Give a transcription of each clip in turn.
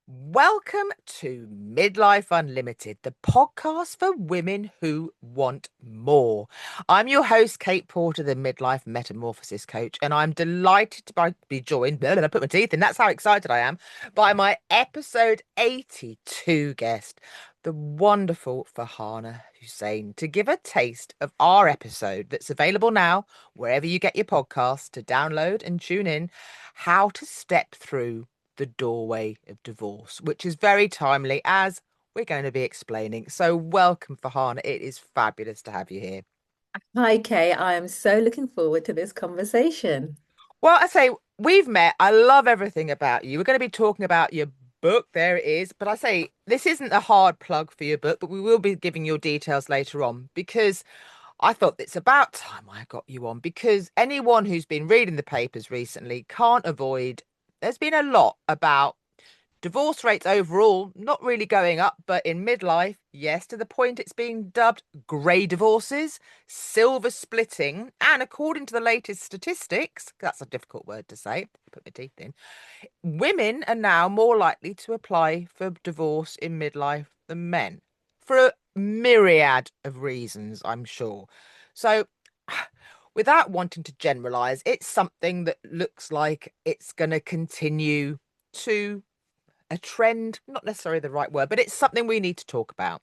Welcome to Midlife Unlimited, the podcast for women who want more. I'm your host, Kate Porter, the Midlife Metamorphosis Coach, and I'm delighted to be joined, blah, blah, I put my teeth in, that's how excited I am, by my episode 82 guest, the wonderful Farhana Hussain, to give a taste of our episode that's available now, wherever you get your podcasts, to download and tune in, how to step through the doorway of divorce, which is very timely as we're going to be explaining. So, welcome, Farhana. It is fabulous to have you here. Hi, Kay. I am so looking forward to this conversation. Well, I say we've met. I love everything about you. We're going to be talking about your book. There it is. But I say this isn't a hard plug for your book, but we will be giving your details later on because I thought it's about time I got you on because anyone who's been reading the papers recently can't avoid. There's been a lot about divorce rates overall not really going up, but in midlife, yes, to the point it's being dubbed grey divorces, silver splitting, and according to the latest statistics, that's a difficult word to say, put my teeth in, women are now more likely to apply for divorce in midlife than men for a myriad of reasons, I'm sure. So, without wanting to generalize, it's something that looks like it's going to continue to a trend, not necessarily the right word, but it's something we need to talk about.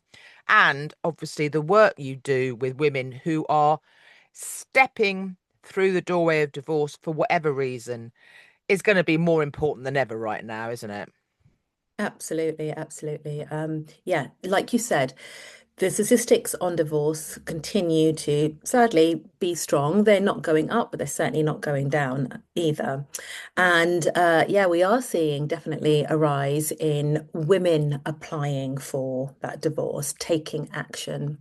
And obviously, the work you do with women who are stepping through the doorway of divorce for whatever reason is going to be more important than ever right now, isn't it? Absolutely, absolutely. Yeah, like you said, the statistics on divorce continue to sadly be strong. They're not going up, but they're certainly not going down either. And yeah, we are seeing definitely a rise in women applying for that divorce, taking action.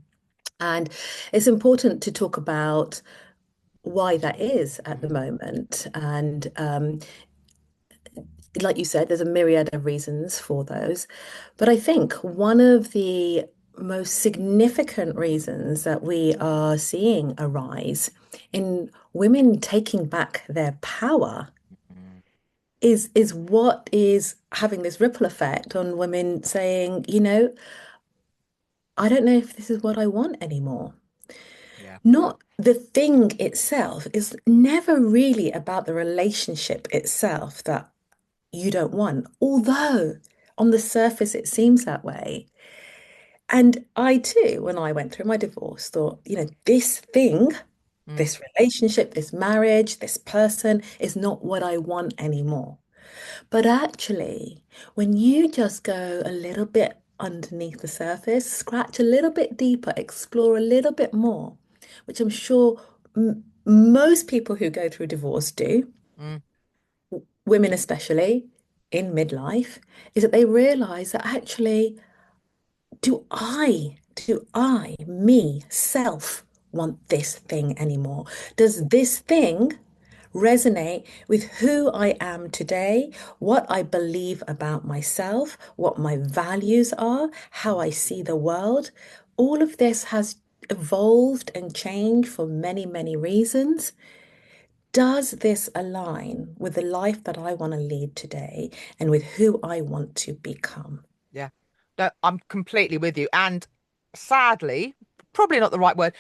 And it's important to talk about why that is at the Mm. moment. And like you said, there's a myriad of reasons for those. But I think one of the most significant reasons that we are seeing a rise in women taking back their power Mm. is what is having this ripple effect on women saying, I don't know if this is what I want anymore. Yeah. Not the thing itself is never really about the relationship itself that you don't want, although on the surface it seems that way. And I too, when I went through my divorce, thought, this thing, Mm. this relationship, this marriage, this person is not what I want anymore. But actually, when you just go a little bit underneath the surface, scratch a little bit deeper, explore a little bit more, which I'm sure most people who go through divorce do, Mm. women especially in midlife, is that they realize that actually, me, self, want this thing anymore? Does this thing resonate with who I am today, what I believe about myself, what my values are, how I see the world? All of this has evolved and changed for many, many reasons. Does this align with the life that I want to lead today and with who I want to become? Yeah. No, I'm completely with you. And sadly, probably not the right word.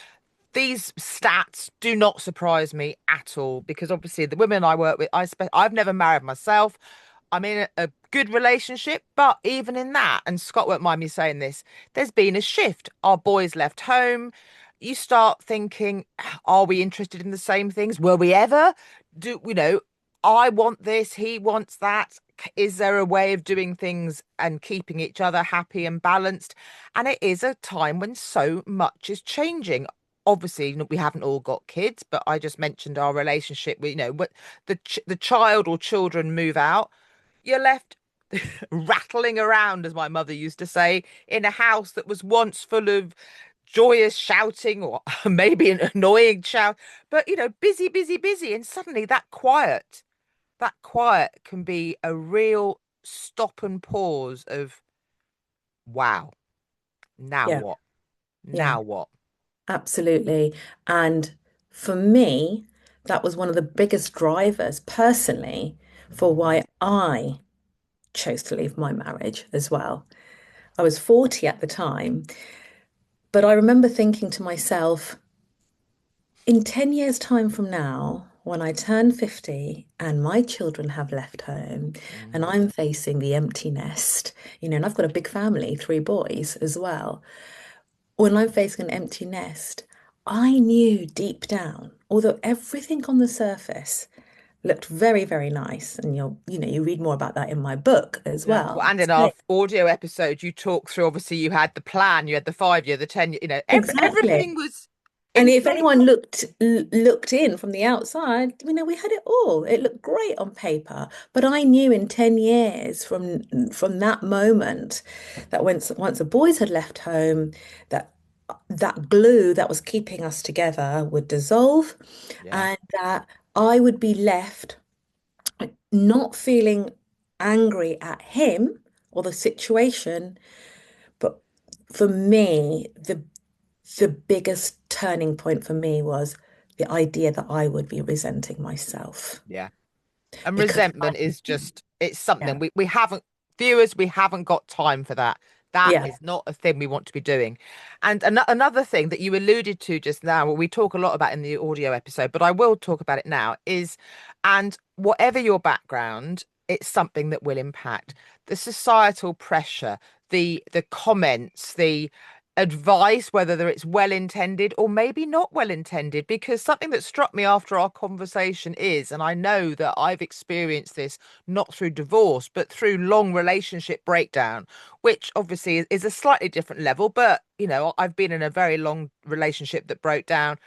These stats do not surprise me at all because obviously the women I work with, I've never married myself. I'm in a good relationship, but even in that, and Scott won't mind me saying this, there's been a shift. Our boys left home. You start thinking, are we interested in the same things? Will we ever? I want this, he wants that. Is there a way of doing things and keeping each other happy and balanced? And it is a time when so much is changing. Obviously, we haven't all got kids, but I just mentioned our relationship. What the child or children move out, you're left rattling around, as my mother used to say, in a house that was once full of joyous shouting or maybe an annoying shout, but busy, busy, busy. And suddenly that quiet can be a real stop and pause of, wow, now Yeah, what? yeah. Now what? Absolutely. And for me, that was one of the biggest drivers personally for Mm. why I chose to leave my marriage as well. I was 40 at the time, but I remember thinking to myself, in 10 years' time from now, when I turn 50 and my children have left home and Mm, I'm facing the empty nest, and I've got a big family, three boys as well. When I'm facing an empty nest, I knew deep down, although everything on the surface looked very, very nice, and you read more about that in my book as yeah. well. Well, and in our audio episode, you talk through, obviously, you had the plan, you had the 5 year, the 10 year, Exactly. everything was And in if place. anyone looked in from the outside, we had it all. It looked great on paper, but I knew in 10 years from that moment that once the boys had left home, that that glue that was keeping us together would dissolve, Yeah. and that I would be left not feeling angry at him or the situation, but for me, the biggest turning point for me was the idea that I would be resenting myself Yeah. And because resentment is just, it's yeah, something we haven't, viewers, we haven't got time for that. That yeah, is not a thing we want to be doing. And another thing that you alluded to just now, what we talk a lot about in the audio episode, but I will talk about it now, is, and whatever your background, it's something that will impact the societal pressure, the comments, the advice, whether it's well intended or maybe not well intended. Because something that struck me after our conversation is, and I know that I've experienced this not through divorce, but through long relationship breakdown, which obviously is a slightly different level. But, I've been in a very long relationship that broke down.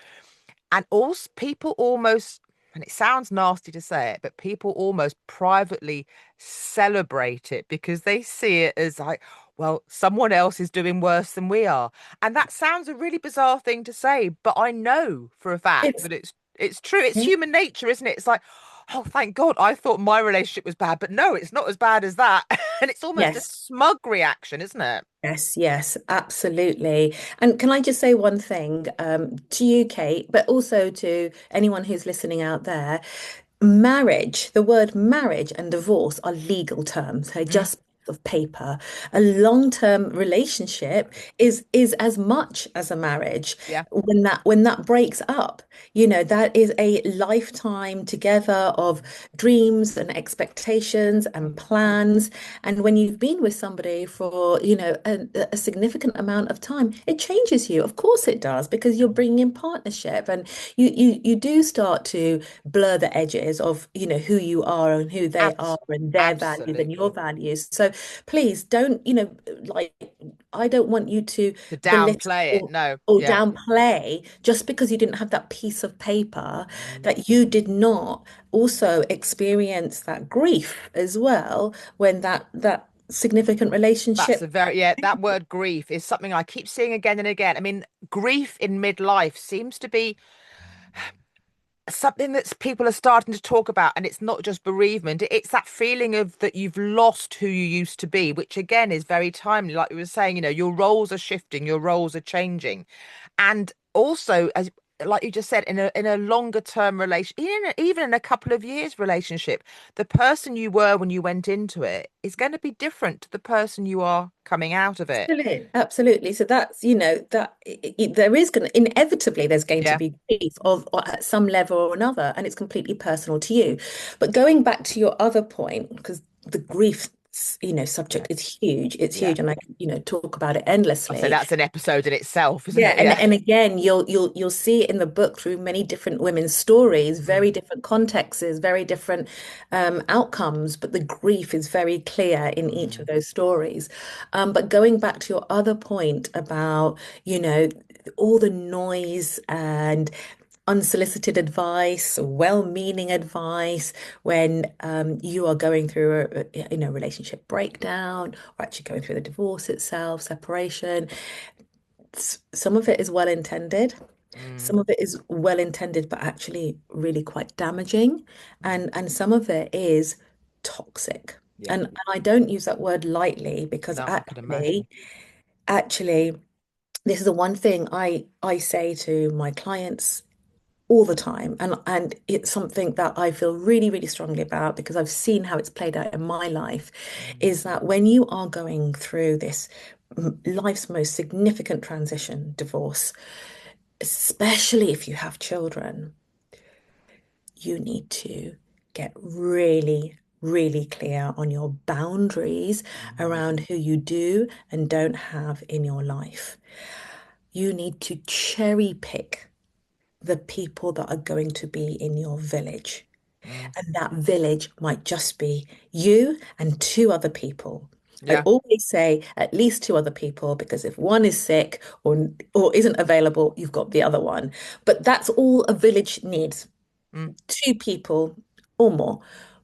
And also, people almost, and it sounds nasty to say it, but people almost privately celebrate it because they see it as like, well, someone else is doing worse than we are. And that sounds a really bizarre thing to say, but I know for a fact it's that it's true. It's human nature, isn't it? It's like, oh, thank God, I thought my relationship was bad, but no, it's not as bad as that. And it's almost a yes. smug reaction, isn't it? Yes, yes, absolutely. And can I just say one thing to you, Kate, but also to anyone who's listening out there? Marriage, the word marriage and divorce are legal terms. They're Mm, just of paper. A long-term relationship is as much as a marriage. yeah. When that breaks up, that is a lifetime together of dreams and expectations and plans. And when you've been with somebody for, a significant amount of time, it changes you. Of course it does, because you're bringing in partnership, and you do start to blur the edges of, who you are and who they are Abs and their values and your Absolutely. values. So please don't, like, I don't want you to To belittle downplay it. No. or Yeah. downplay just because you didn't have that piece of paper, Mm. that you did not also experience that grief as well when that significant That's relationship. a very, yeah, that word grief is something I keep seeing again and again. I mean, grief in midlife seems to be something that people are starting to talk about, and it's not just bereavement. It's that feeling of that you've lost who you used to be, which again is very timely. Like we were saying, your roles are shifting, your roles are changing. And also, as like you just said, in a longer term relation, even in a couple of years relationship, the person you were when you went into it is going to be different to the person you are coming out of it. Absolutely, absolutely. So that's, that there is going to inevitably there's going to Yeah. be grief of or at some level or another, and it's completely personal to you. But going back to your other point, because the grief, Yeah. subject is huge. It's Yeah. huge, and I can, talk about it I say endlessly. that's an episode in itself, isn't Yeah, it? and Yeah. and again, you'll see it in the book through many different women's stories, very Mm, different contexts, very different outcomes, but the grief is very clear in each of mm, those stories. But going back to your other point about, you know, all the noise and unsolicited advice, well-meaning advice when you are going through a relationship breakdown, or actually going through the divorce itself, separation. Some of it is well intended. mm, Some of it is well intended, but actually really quite damaging. mm. And some of it is toxic. Yeah. And I don't use that word lightly, because No, I can actually, imagine. actually, this is the one thing I say to my clients all the time. And it's something that I feel really, really strongly about because I've seen how it's played out in my life, Mm, is that when you are going through this life's most significant transition, divorce, especially if you have children, you need to get really, really clear on your boundaries mm, around who you do and don't have in your life. You need to cherry pick the people that are going to be in your village. mm. And that village might just be you and two other people. I Yeah. always say at least two other people because if one is sick or isn't available, you've got the other one. But that's all a village needs, Mm, two people or more.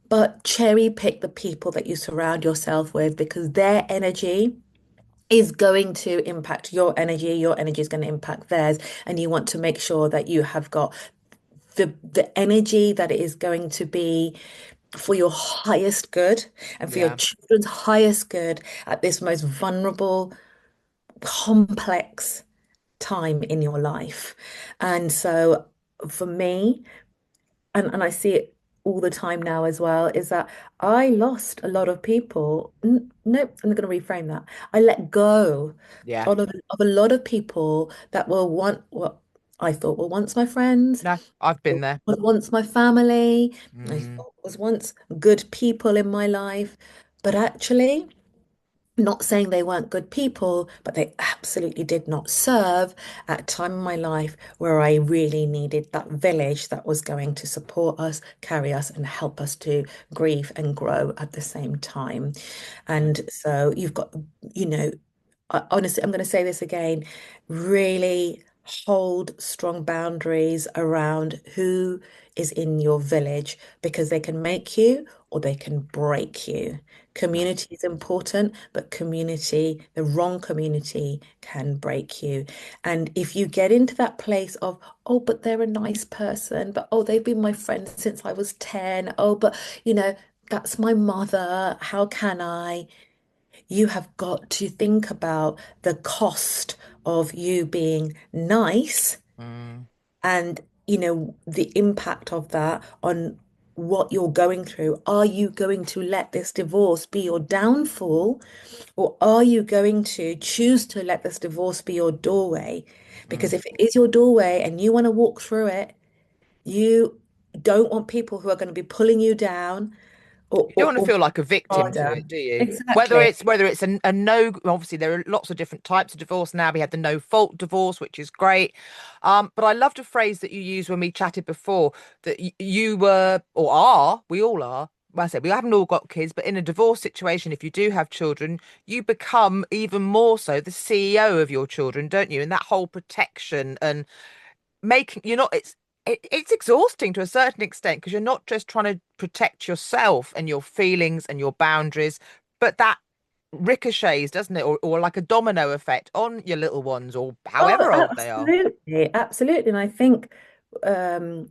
But cherry pick the people that you surround yourself with because their energy is going to impact your energy is going to impact theirs, and you want to make sure that you have got the energy that is going to be for your highest good and for your yeah. children's highest good at this most vulnerable, complex time in your life. And so for me, and I see it all the time now as well, is that I lost a lot of people. Nope, I'm going to reframe that. I let go Yeah. of a lot of people that were what I thought were once my friends, No, I've been there. was once my family, I Mm, thought was once good people in my life. But actually, not saying they weren't good people, but they absolutely did not serve at a time in my life where I really needed that village that was going to support us, carry us, and help us to grieve and grow at the same time. And so you've got, you know, honestly, I'm going to say this again, really hold strong boundaries around who is in your village because they can make you or they can break you. yeah. Community is important, but community, the wrong community can break you. And if you get into that place of, oh, but they're a nice person, but oh, they've been my friend since I was 10. Oh, but that's my mother. How can I? You have got to think about the cost of you being nice Mm. and, the impact of that on what you're going through. Are you going to let this divorce be your downfall, or are you going to choose to let this divorce be your doorway? Because Mm. if it is your doorway and you want to walk through it, you don't want people who are going to be pulling you down or, You don't or, want to or feel like a victim to harder. it, do you? Whether Exactly. it's a no, obviously there are lots of different types of divorce now. We had the no fault divorce, which is great. But I loved a phrase that you used when we chatted before that you were or are, we all are. Well, I said we haven't all got kids, but in a divorce situation, if you do have children, you become even more so the CEO of your children, don't you? And that whole protection and making you're not it's exhausting to a certain extent because you're not just trying to protect yourself and your feelings and your boundaries, but that ricochets, doesn't it? Or like a domino effect on your little ones or Oh, however old they are. absolutely, absolutely. And I think um,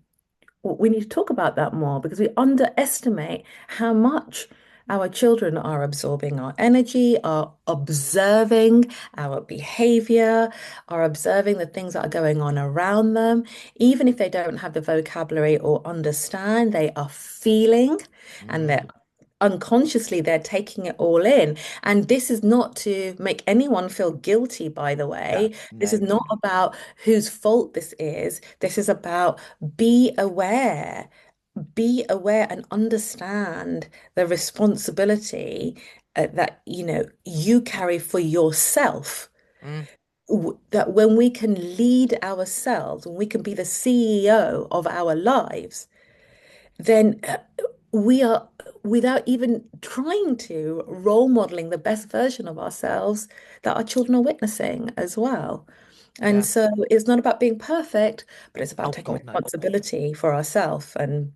we need to talk about that more because we underestimate how much our children are absorbing our energy, are observing our behavior, are observing the things that are going on around them. Even if they don't have the vocabulary or understand, they are feeling and they're Mm, unconsciously they're taking it all in. And this is not to make anyone feel guilty, by the no, way. This no, is no, not no. about whose fault this is. This is about be aware, be aware and understand the responsibility that you carry for yourself. Mm, That when we can lead ourselves, when we can be the CEO of our lives, then we are, without even trying to, role modeling the best version of ourselves that our children are witnessing as well. And yeah. so it's not about being perfect, but it's about Oh taking God, no. responsibility for ourselves. And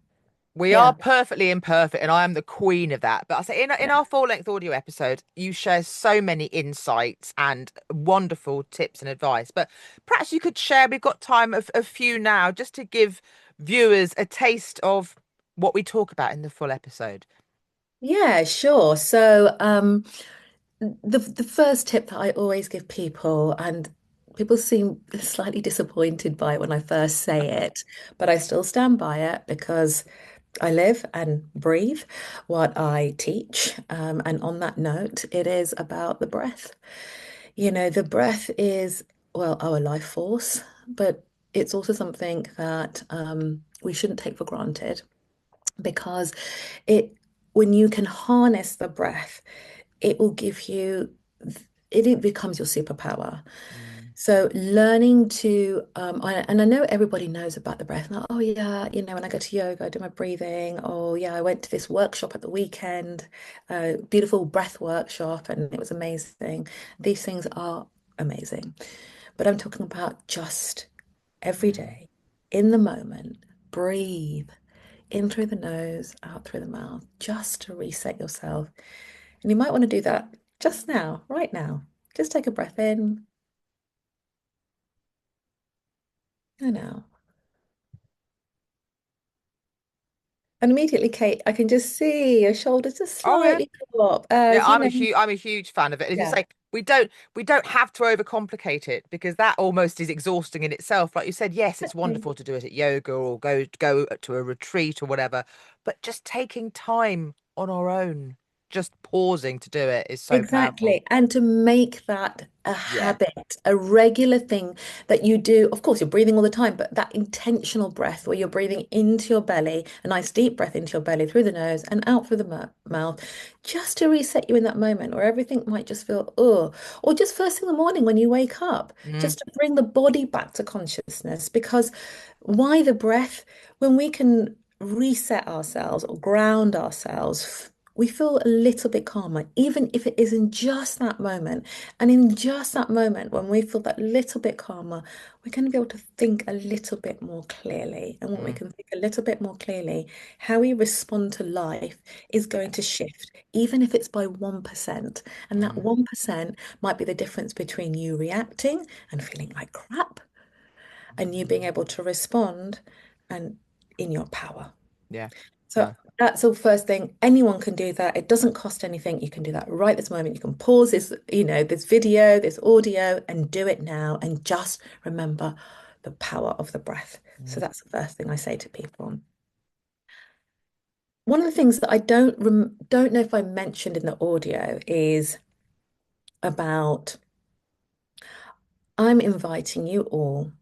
We are yeah, perfectly imperfect, and I am the queen of that. But I say in yeah. our full-length audio episode, you share so many insights and wonderful tips and advice. But perhaps you could share, we've got time of a few now, just to give viewers a taste of what we talk about in the full episode. Yeah, sure. So, the first tip that I always give people, and People seem slightly disappointed by it when I first say it, but I still stand by it because I live and breathe what I teach. And on that note, it is about the breath. The breath is, well, our life force, but it's also something that we shouldn't take for granted because it, when you can harness the breath, it will give you, it becomes your superpower. Mm, So learning to, and I know everybody knows about the breath. Like, oh yeah, when I go to yoga, I do my breathing. Oh yeah, I went to this workshop at the weekend, beautiful breath workshop, and it was amazing. These things are amazing, but I'm talking about just every mm. day, in the moment, breathe in through the nose, out through the mouth, just to reset yourself. And you might want to do that just now, right now. Just take a breath in and out. And immediately, Kate, I can just see your shoulders just Oh yeah. slightly go up Yeah, as I'm a huge fan of it. As you yeah, say, we don't have to overcomplicate it because that almost is exhausting in itself. Like you said, yes, it's exactly. wonderful to do it at yoga or go to a retreat or whatever, but just taking time on our own, just pausing to do it is so powerful. Exactly. And to make that a Yeah. habit, a regular thing that you do. Of course, you're breathing all the time, but that intentional breath where you're breathing into your belly, a nice deep breath into your belly through the nose and out through the mouth, just to reset you in that moment where everything might just feel, oh, or just first thing in the morning when you wake up, Mm, just to bring the body back to consciousness. Because why the breath? When we can reset ourselves or ground ourselves, we feel a little bit calmer, even if it is in just that moment. And in just that moment, when we feel that little bit calmer, we're going to be able to think a little bit more clearly. And when we mm, can think a little bit more clearly, how we respond to life is going to shift, even if it's by 1%. And that mm, 1% might be the difference between you reacting and feeling like crap and you being able to respond and in your power. yeah. So No. that's the first thing. Anyone can do that. It doesn't cost anything. You can do that right this moment. You can pause this video, this audio, and do it now. And just remember the power of the breath. So Mm, that's the first thing I say to people. One of the things that I don't know if I mentioned in the audio is about I'm inviting you all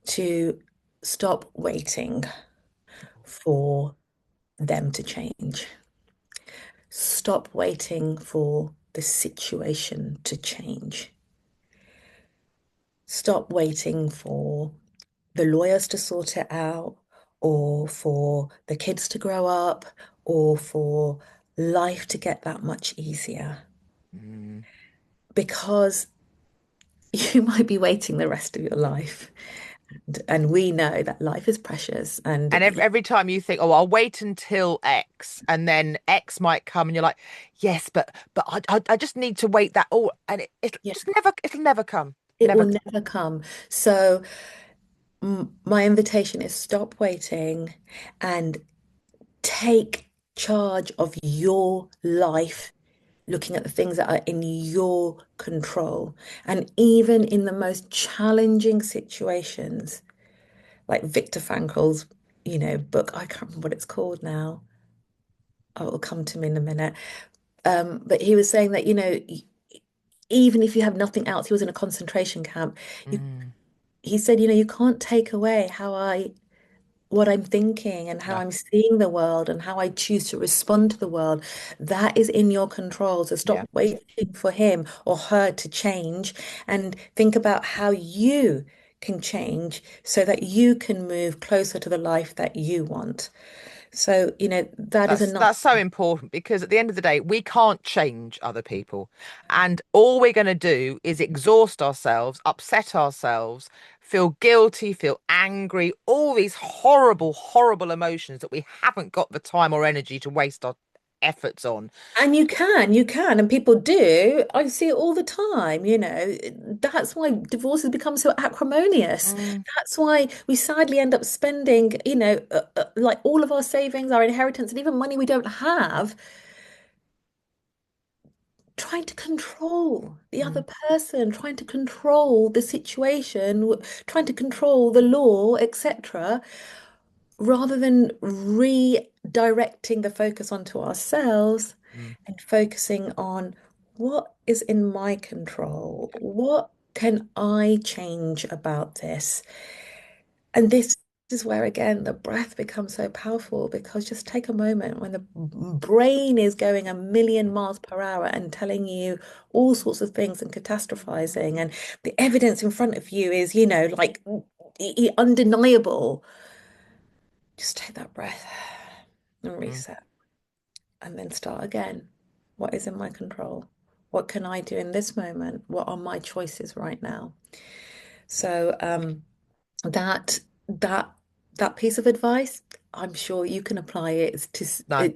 to stop waiting for them to change. Stop waiting for the situation to change. Stop waiting for the lawyers to sort it out, or for the kids to grow up, or for life to get that much easier. mm. Because you might be waiting the rest of your life. And we know that life is precious. And And every time you think, oh, I'll wait until X, and then X might come, and you're like, yes, but I just need to wait that. Oh, and yeah, it'll never come, it never will come. never come. So my invitation is stop waiting and take charge of your life, looking at the things that are in your control. And even in the most challenging situations, like Viktor Frankl's, book, I can't remember what it's called now. Oh, it'll come to me in a minute. But he was saying that, even if you have nothing else, he was in a concentration camp. You, Mm, he said, you can't take away what I'm thinking and how no, I'm seeing the world and how I choose to respond to the world. That is in your control. So yeah. stop waiting for him or her to change and think about how you can change so that you can move closer to the life that you want. So, that is enough. That's so important because at the end of the day, we can't change other people. And all we're going to do is exhaust ourselves, upset ourselves, feel guilty, feel angry, all these horrible, horrible emotions that we haven't got the time or energy to waste our efforts on. And you can, and people do. I see it all the time. That's why divorces become so acrimonious. Mm, That's why we sadly end up spending, like all of our savings, our inheritance, and even money we don't have, trying to control the other Mm, person, trying to control the situation, trying to control the law, etc., rather than redirecting the focus onto ourselves mm, and focusing on what is in my control? What can I change about this? And this is where, again, the breath becomes so powerful because just take a moment when the brain is going a million miles per hour and telling you all sorts of things and catastrophizing, and the evidence in front of you is, like undeniable. Just take that breath and mm, reset and then start again. What is in my control? What can I do in this moment? What are my choices right now? So, that that that piece of advice, I'm sure you can apply it no,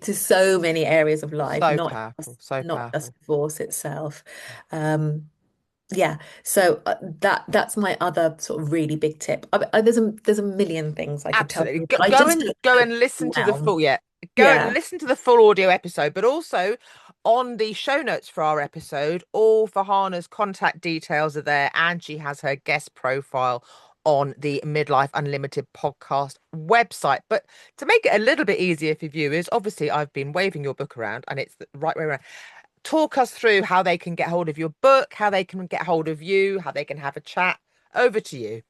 to so many areas of life, so not powerful, just so not just powerful. divorce itself. Um, yeah, so that's my other sort of really big tip. There's a million things I could tell Absolutely. you, but I Go just and don't go want and to listen to the overwhelm. full, yeah. Go and Yeah. listen to the full audio episode, but also on the show notes for our episode, all Farhana's contact details are there, and she has her guest profile on the Midlife Unlimited podcast website. But to make it a little bit easier for viewers, obviously I've been waving your book around and it's the right way around. Talk us through how they can get hold of your book, how they can get hold of you, how they can have a chat. Over to you.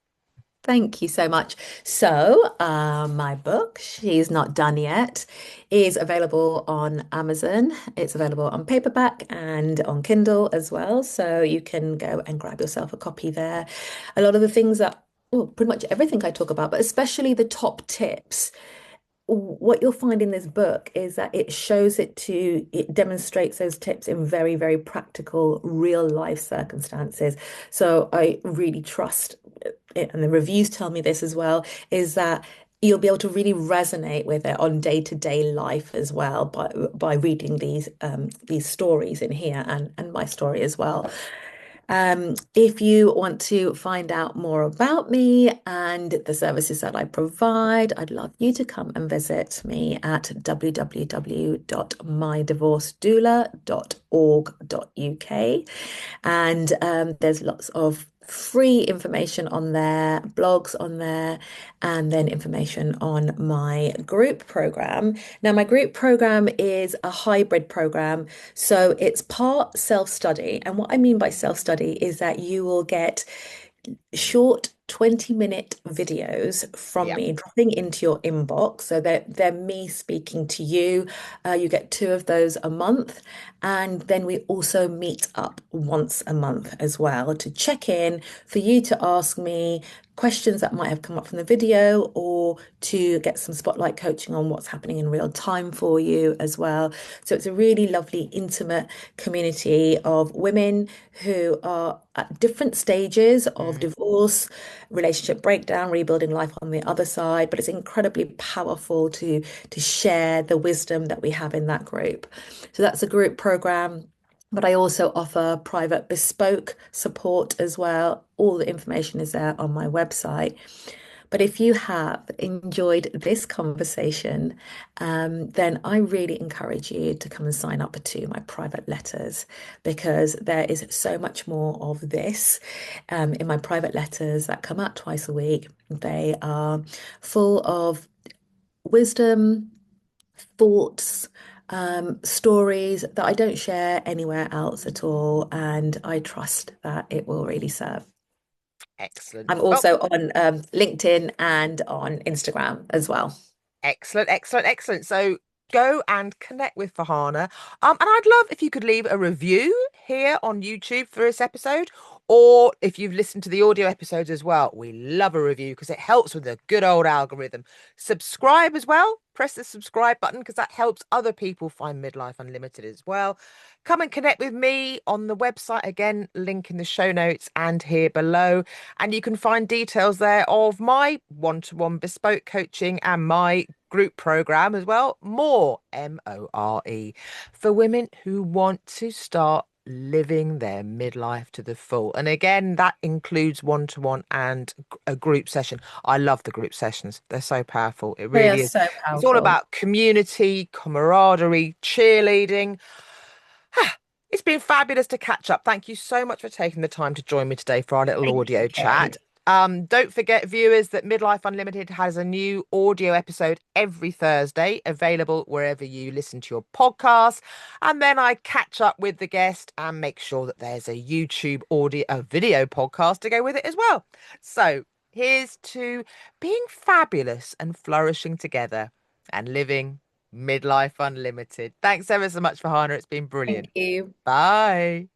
Thank you so much. So, my book, She's Not Done Yet, is available on Amazon. It's available on paperback and on Kindle as well. So you can go and grab yourself a copy there. A lot of the things that, well, pretty much everything I talk about, but especially the top tips, what you'll find in this book is that it demonstrates those tips in very, very practical, real life circumstances. So I really trust it, and the reviews tell me this as well, is that you'll be able to really resonate with it on day-to-day life as well by reading these stories in here and my story as well. If you want to find out more about me and the services that I provide, I'd love you to come and visit me at www.mydivorcedoula.org.uk. And there's lots of free information on there, blogs on there, and then information on my group program. Now, my group program is a hybrid program. So it's part self-study. And what I mean by self-study is that you will get short 20-minute videos from Yeah. me dropping into your inbox. So they're me speaking to you. You get two of those a month. And then we also meet up once a month as well to check in, for you to ask me questions that might have come up from the video, or to get some spotlight coaching on what's happening in real time for you as well. So it's a really lovely, intimate community of women who are at different stages of Mm. divorce, relationship breakdown, rebuilding life on the other side. But it's incredibly powerful to share the wisdom that we have in that group. So that's a group program. But I also offer private bespoke support as well. All the information is there on my website. But if you have enjoyed this conversation, then I really encourage you to come and sign up to my private letters, because there is so much more of this in my private letters that come out twice a week. They are full of wisdom, thoughts, stories that I don't share anywhere else at all. And I trust that it will really serve. Excellent. I'm Well, also on LinkedIn and on Instagram as well. excellent, excellent, excellent. So go and connect with Farhana. And I'd love if you could leave a review here on YouTube for this episode, or if you've listened to the audio episodes as well. We love a review because it helps with the good old algorithm. Subscribe as well. Press the subscribe button because that helps other people find Midlife Unlimited as well. Come and connect with me on the website again, link in the show notes and here below. And you can find details there of my one-to-one bespoke coaching and my group program as well. More for women who want to start living their midlife to the full. And again, that includes one-to-one and a group session. I love the group sessions. They're so powerful. It They are really is. so It's all powerful. about community, camaraderie, cheerleading. It's been fabulous to catch up. Thank you so much for taking the time to join me today for our little Thank you, audio chat. Kate. Don't forget, viewers, that Midlife Unlimited has a new audio episode every Thursday, available wherever you listen to your podcasts. And then I catch up with the guest and make sure that there's a YouTube audio, a video podcast to go with it as well. So here's to being fabulous and flourishing together and living Midlife Unlimited. Thanks ever so much, Farhana. It's been Thank brilliant. you. Bye.